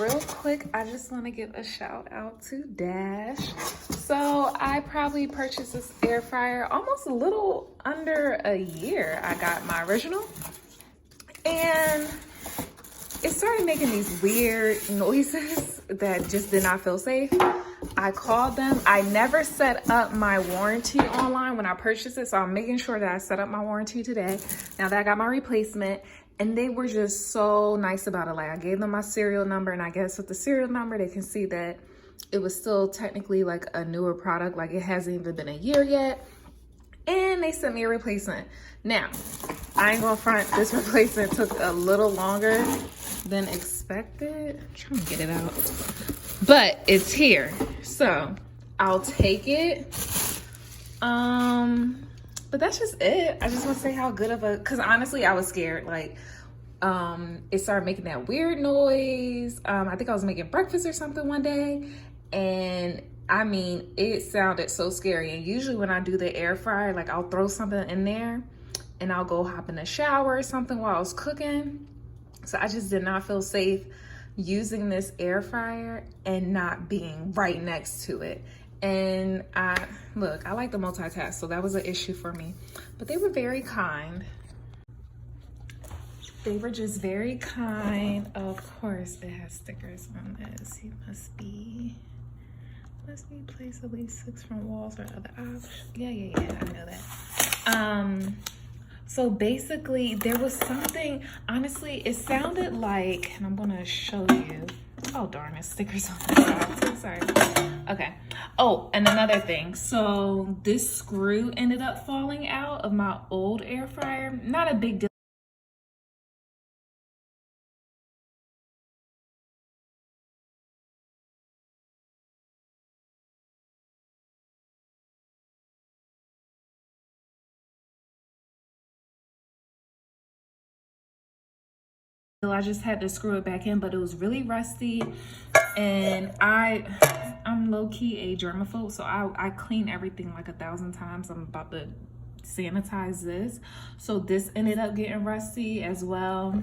real quick, I just want to give a shout out to Dash. So I probably purchased this air fryer almost a little under a year. I got my original and it started making these weird noises that just did not feel safe. I called them. I never set up my warranty online when I purchased it, so I'm making sure that I set up my warranty today, now that I got my replacement. And they were just so nice about it. Like, I gave them my serial number, and I guess with the serial number, they can see that it was still technically like a newer product. Like, it hasn't even been a year yet. And they sent me a replacement. Now, I ain't gonna front, this replacement took a little longer than expected. I'm trying to get it out. But it's here. So I'll take it. But that's just it. I just want to say how good of a, because honestly, I was scared. Like, it started making that weird noise. I think I was making breakfast or something one day. And I mean, it sounded so scary. And usually when I do the air fryer, like I'll throw something in there and I'll go hop in the shower or something while I was cooking. So I just did not feel safe using this air fryer and not being right next to it. And I like to multitask, so that was an issue for me. But they were very kind. They were just very kind. Of course, it has stickers on this. He must be placed at least 6 front walls or other options. Yeah, I know that. So basically, there was something, honestly, it sounded like, and I'm gonna show you. Oh darn it, stickers on the side. Sorry. Okay. Oh, and another thing. So this screw ended up falling out of my old air fryer. Not a big deal. I just had to screw it back in, but it was really rusty. And I'm low-key a germaphobe, so I clean everything like 1,000 times. I'm about to sanitize this. So this ended up getting rusty as well.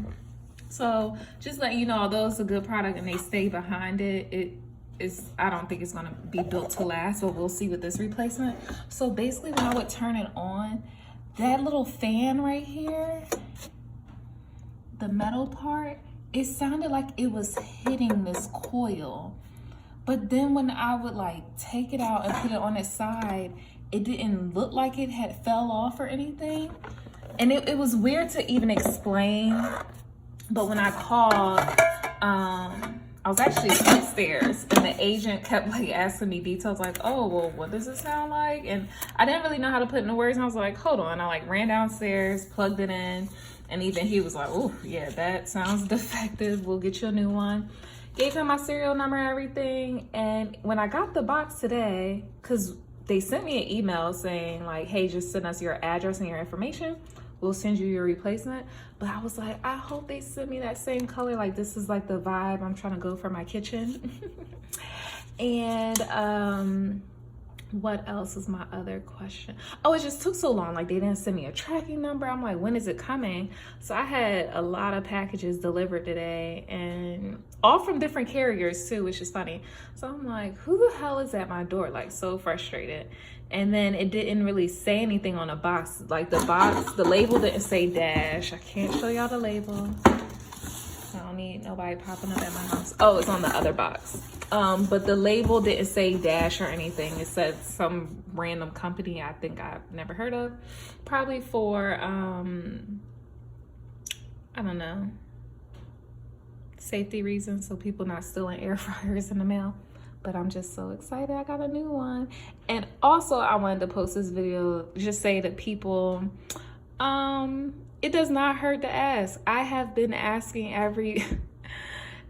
So just letting you know, although it's a good product and they stay behind it, I don't think it's gonna be built to last, but we'll see with this replacement. So basically when I would turn it on, that little fan right here, the metal part, it sounded like it was hitting this coil. But then when I would like take it out and put it on its side, it didn't look like it had fell off or anything. And it was weird to even explain. But when I called, I was actually upstairs and the agent kept like asking me details like, oh, well, what does it sound like? And I didn't really know how to put into words. And I was like, hold on. I like ran downstairs, plugged it in. And even he was like, oh, yeah, that sounds defective. We'll get you a new one. Gave him my serial number and everything. And when I got the box today, because they sent me an email saying like, hey, just send us your address and your information. We'll send you your replacement. But I was like, I hope they send me that same color. Like, this is like the vibe I'm trying to go for my kitchen. And what else is my other question? Oh, it just took so long. Like, they didn't send me a tracking number. I'm like, when is it coming? So I had a lot of packages delivered today, and all from different carriers too, which is funny. So I'm like, who the hell is at my door? Like, so frustrated. And then it didn't really say anything on the box. Like the label didn't say Dash. I can't show y'all the label. I don't need nobody popping up at my house. Oh, it's on the other box. But the label didn't say Dash or anything. It said some random company I think I've never heard of. Probably for, I don't know, safety reasons, so people not stealing air fryers in the mail. But I'm just so excited I got a new one. And also I wanted to post this video, just say to people, it does not hurt to ask. I have been asking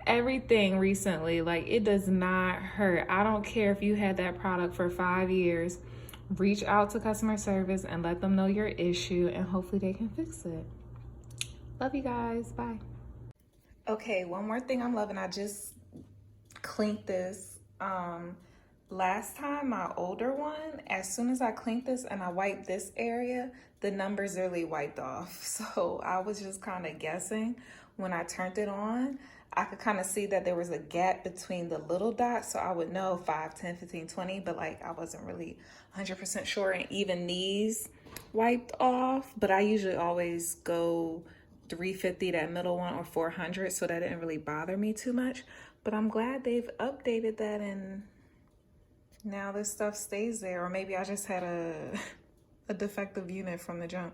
everything recently. Like, it does not hurt. I don't care if you had that product for 5 years. Reach out to customer service and let them know your issue, and hopefully they can fix it. Love you guys. Bye. Okay, one more thing I'm loving. I just cleaned this. Last time, my older one, as soon as I cleaned this and I wiped this area, the numbers really wiped off. So I was just kind of guessing. When I turned it on, I could kind of see that there was a gap between the little dots. So I would know 5, 10, 15, 20, but like I wasn't really 100% sure. And even these wiped off, but I usually always go 350, that middle one, or 400. So that didn't really bother me too much. But I'm glad they've updated that, and now this stuff stays there. Or maybe I just had a defective unit from the jump.